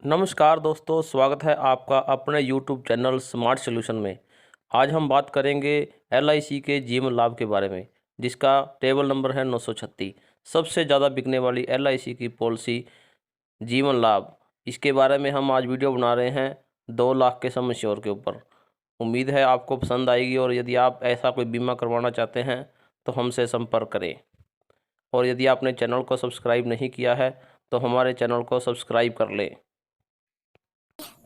नमस्कार दोस्तों, स्वागत है आपका अपने YouTube चैनल स्मार्ट सॉल्यूशन में। आज हम बात करेंगे LIC के जीवन लाभ के बारे में, जिसका टेबल नंबर है 936। सबसे ज़्यादा बिकने वाली LIC की पॉलिसी जीवन लाभ, इसके बारे में हम आज वीडियो बना रहे हैं 2 लाख के सम इंश्योर के ऊपर। उम्मीद है आपको पसंद आएगी और यदि आप ऐसा कोई बीमा करवाना चाहते हैं तो हमसे संपर्क करें। और यदि आपने चैनल को सब्सक्राइब नहीं किया है तो हमारे चैनल को सब्सक्राइब कर लें।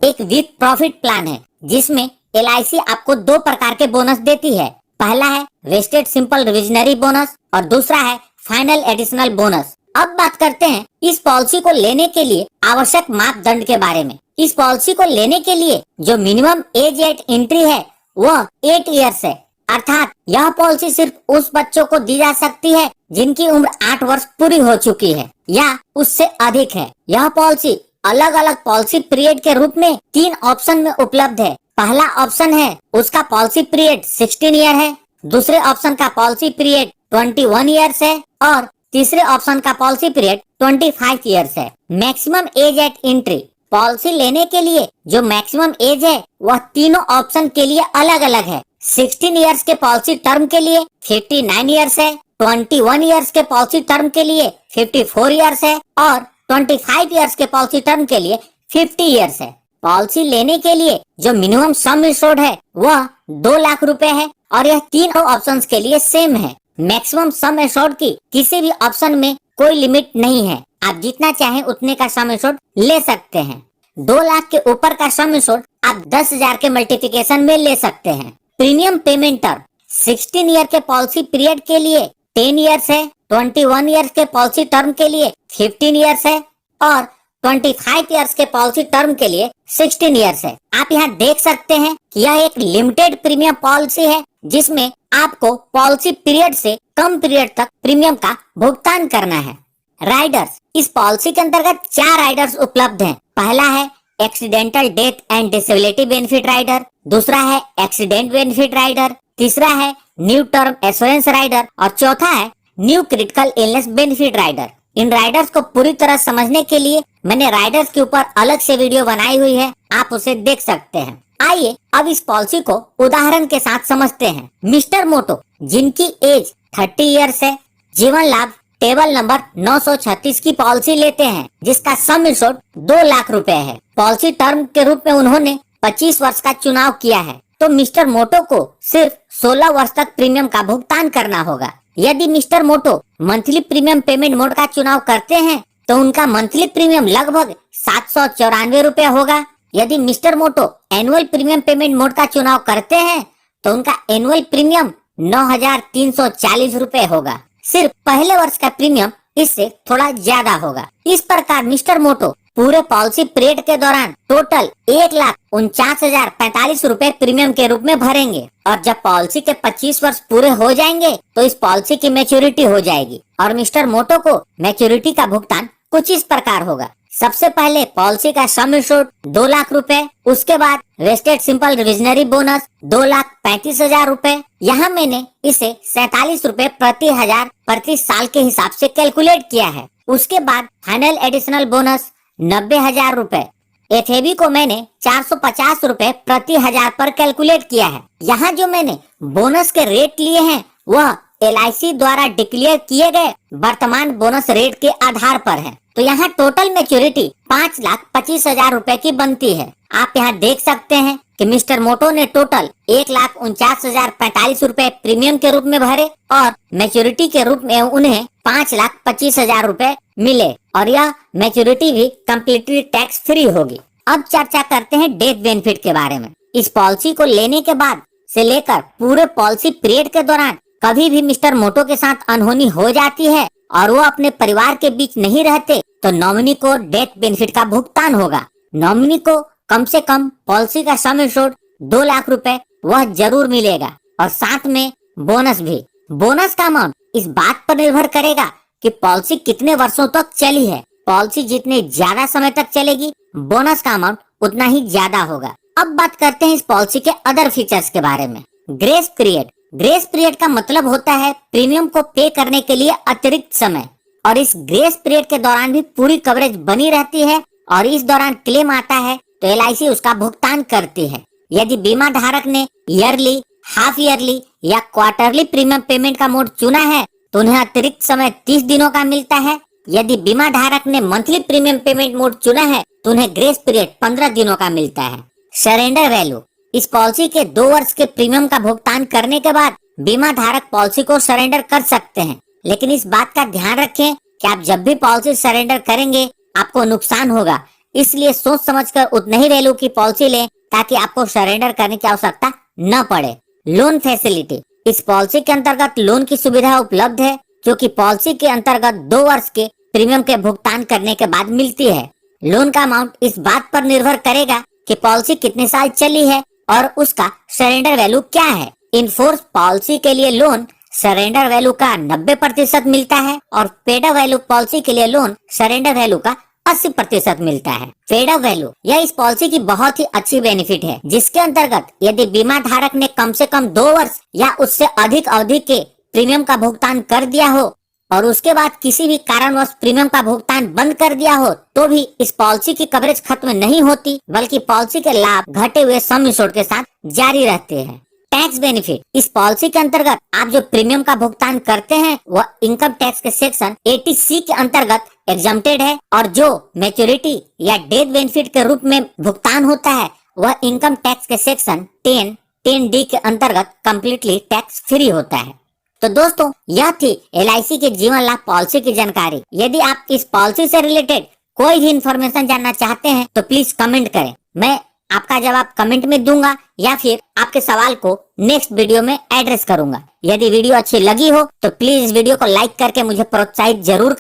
एक विथ प्रॉफिट प्लान है जिसमें LIC आपको 2 प्रकार के बोनस देती है। पहला है वेस्टेड सिंपल रिविजनरी बोनस और दूसरा है फाइनल एडिशनल बोनस। अब बात करते हैं इस पॉलिसी को लेने के लिए आवश्यक मापदंड के बारे में। इस पॉलिसी को लेने के लिए जो मिनिमम एज एट एंट्री है वह 8 इयर्स है, अर्थात यह पॉलिसी सिर्फ उस बच्चों को दी जा सकती है जिनकी उम्र 8 वर्ष पूरी हो चुकी है या उससे अधिक है। यह पॉलिसी अलग अलग पॉलिसी पीरियड के रूप में 3 ऑप्शन में उपलब्ध है। पहला ऑप्शन है उसका पॉलिसी पीरियड 16 ईयर है, दूसरे ऑप्शन का पॉलिसी पीरियड 21 ईयर्स है और तीसरे ऑप्शन का पॉलिसी पीरियड 25 ईयर्स है। Maximum age eight entry, policy लेने के लिए जो मैक्सिमम एज है वह तीनों ऑप्शन के लिए अलग अलग है। 16 ईयर्स के पॉलिसी टर्म के लिए 59 ईयर्स है, 21 ईयर्स के पॉलिसी टर्म के लिए 54 ईयर्स है और 25 इयर्स के पॉलिसी टर्म के लिए 50 इयर्स है। पॉलिसी लेने के लिए जो मिनिमम सम इंश्योर्ड है वह 2 लाख रुपए है और यह तीनों ऑप्शंस के लिए सेम है। मैक्सिमम सम इंश्योर्ड की किसी भी ऑप्शन में कोई लिमिट नहीं है, आप जितना चाहें उतने का सम इंश्योर्ड ले सकते हैं। 2 लाख के ऊपर का सम इंश्योर्ड आप 10,000 के मल्टीप्लिकेशन में ले सकते हैं। प्रीमियम पेमेंट टर्म 16 ईयर के पॉलिसी पीरियड के लिए 10 इयर्स है, 21 इयर्स के पॉलिसी टर्म के लिए 15 इयर्स है और 25 इयर्स के पॉलिसी टर्म के लिए 16 इयर्स है। आप यहाँ देख सकते हैं कि यह एक लिमिटेड प्रीमियम पॉलिसी है जिसमें आपको पॉलिसी पीरियड से कम पीरियड तक प्रीमियम का भुगतान करना है। राइडर्स, इस पॉलिसी के अंतर्गत 4 राइडर्स उपलब्ध हैं। पहला है accidental death and disability benefit rider, दूसरा है एक्सीडेंट बेनिफिट राइडर, तीसरा है न्यू टर्म एश्योरेंस राइडर और चौथा है new critical illness benefit rider. इन राइडर्स को पूरी तरह समझने के लिए मैंने राइडर्स के ऊपर अलग से वीडियो बनाई हुई है, आप उसे देख सकते हैं। आइए अब इस पॉलिसी को उदाहरण के साथ समझते हैं। मिस्टर मोटो जिनकी एज 30 इयर्स है, जीवन लाभ टेबल नंबर 936 की पॉलिसी लेते हैं जिसका सम इंश्योर्ड 2 लाख रुपए है। पॉलिसी टर्म के रूप में उन्होंने 25 वर्ष का चुनाव किया है, तो मिस्टर मोटो को सिर्फ 16 वर्ष तक प्रीमियम का भुगतान करना होगा। यदि मिस्टर मोटो मंथली प्रीमियम पेमेंट मोड का चुनाव करते हैं तो उनका मंथली प्रीमियम लगभग 794 रुपए होगा। यदि मिस्टर मोटो एनुअल प्रीमियम पेमेंट मोड का चुनाव करते हैं तो उनका एनुअल प्रीमियम 9,340 रुपए होगा। सिर्फ पहले वर्ष का प्रीमियम इससे थोड़ा ज्यादा होगा। इस प्रकार मिस्टर मोटो पूरे पॉलिसी पीरियड के दौरान टोटल 1,49,045 रुपए प्रीमियम के रूप में भरेंगे और जब पॉलिसी के 25 वर्ष पूरे हो जाएंगे तो इस पॉलिसी की मैच्योरिटी हो जाएगी और मिस्टर मोटो को मैच्योरिटी का भुगतान कुछ इस प्रकार होगा। सबसे पहले पॉलिसी का सम इंश्योर्ड 2 लाख रुपए, उसके बाद वेस्टेड सिंपल रिविजनरी बोनस 2,35,000 रुपए। यहाँ मैंने इसे 47 रुपए प्रति हजार प्रति साल के हिसाब से कैलकुलेट किया है। उसके बाद फाइनल एडिशनल बोनस 90,000 रुपए। FAB को मैंने 450 रुपए प्रति हजार पर कैलकुलेट किया है। यहाँ जो मैंने बोनस के रेट लिए हैं वह LIC द्वारा डिक्लेयर किए गए वर्तमान बोनस रेट के आधार पर है। तो यहाँ टोटल मैच्योरिटी 5,25,000 रुपए की बनती है। आप यहाँ देख सकते हैं कि मिस्टर मोटो ने टोटल 1,49,045 रुपए प्रीमियम के रूप में भरे और मैच्योरिटी के रूप में उन्हें 5,25,000 रुपए मिले और यह मैच्योरिटी भी कम्प्लीटली टैक्स फ्री होगी। अब चर्चा करते हैं डेथ बेनिफिट के बारे में। इस पॉलिसी को लेने के बाद से लेकर पूरे पॉलिसी पीरियड के दौरान कभी भी मिस्टर मोटो के साथ अनहोनी हो जाती है और वो अपने परिवार के बीच नहीं रहते तो नॉमिनी को डेथ बेनिफिट का भुगतान होगा। नॉमिनी को कम से कम पॉलिसी का सम इंश्योर्ड 2 लाख रुपए वह जरूर मिलेगा और साथ में बोनस भी। बोनस का अमाउंट इस बात पर निर्भर करेगा कि पॉलिसी कितने वर्षों तक चली है। पॉलिसी जितने ज्यादा समय तक चलेगी बोनस का अमाउंट उतना ही ज्यादा होगा। अब बात करते हैं इस पॉलिसी के अदर फीचर्स के बारे में। ग्रेस पीरियड, ग्रेस पीरियड का मतलब होता है प्रीमियम को पे करने के लिए अतिरिक्त समय और इस ग्रेस पीरियड के दौरान भी पूरी कवरेज बनी रहती है और इस दौरान क्लेम आता है तो LIC उसका भुगतान करती है। यदि बीमा धारक ने ईयरली, हाफ ईयरली या क्वार्टरली प्रीमियम पेमेंट का मोड चुना है तो उन्हें अतिरिक्त समय 30 दिनों का मिलता है। यदि बीमा धारक ने मंथली प्रीमियम पेमेंट मोड चुना है तो उन्हें ग्रेस पीरियड 15 दिनों का मिलता है। सरेंडर वैल्यू, इस पॉलिसी के 2 वर्ष के प्रीमियम का भुगतान करने के बाद बीमा धारक पॉलिसी को सरेंडर कर सकते हैं, लेकिन इस बात का ध्यान रखें कि आप जब भी पॉलिसी सरेंडर करेंगे आपको नुकसान होगा, इसलिए सोच समझकर उतने ही वैल्यू की पॉलिसी लें ताकि आपको सरेंडर करने की आवश्यकता न पड़े। लोन फैसिलिटी, इस पॉलिसी के अंतर्गत लोन की सुविधा उपलब्ध है जो कि पॉलिसी के अंतर्गत 2 वर्ष के प्रीमियम के भुगतान करने के बाद मिलती है। लोन का अमाउंट इस बात पर निर्भर करेगा कि पॉलिसी कितने साल चली है और उसका सरेंडर वैल्यू क्या है। इनफोर्स पॉलिसी के लिए लोन सरेंडर वैल्यू का 90% मिलता है और पेड अप वैल्यू पॉलिसी के लिए लोन सरेंडर वैल्यू का 80% मिलता है। पेड अप वैल्यू, यह इस पॉलिसी की बहुत ही अच्छी बेनिफिट है, जिसके अंतर्गत यदि बीमा धारक ने कम से कम 2 वर्ष या उससे अधिक अवधि के प्रीमियम का भुगतान कर दिया हो और उसके बाद किसी भी कारणवश प्रीमियम का भुगतान बंद कर दिया हो तो भी इस पॉलिसी की कवरेज खत्म नहीं होती, बल्कि पॉलिसी के लाभ घटे हुए सम इंश्योर्ड के साथ जारी रहते हैं। टैक्स बेनिफिट, इस पॉलिसी के अंतर्गत आप जो प्रीमियम का भुगतान करते हैं वह इनकम टैक्स के सेक्शन 80C के अंतर्गत एग्जम्प्टेड है और जो मैच्योरिटी या डेथ बेनिफिट के रूप में भुगतान होता है वह इनकम टैक्स के सेक्शन 10D के अंतर्गत कम्प्लीटली टैक्स फ्री होता है। तो दोस्तों, यह थी LIC के जीवन लाभ पॉलिसी की जानकारी। यदि आप इस पॉलिसी से रिलेटेड कोई भी इंफॉर्मेशन जानना चाहते हैं तो प्लीज कमेंट करें, मैं आपका जवाब कमेंट में दूंगा या फिर आपके सवाल को नेक्स्ट वीडियो में एड्रेस करूंगा। यदि वीडियो अच्छी लगी हो तो प्लीज इस वीडियो को लाइक करके मुझे प्रोत्साहित जरूर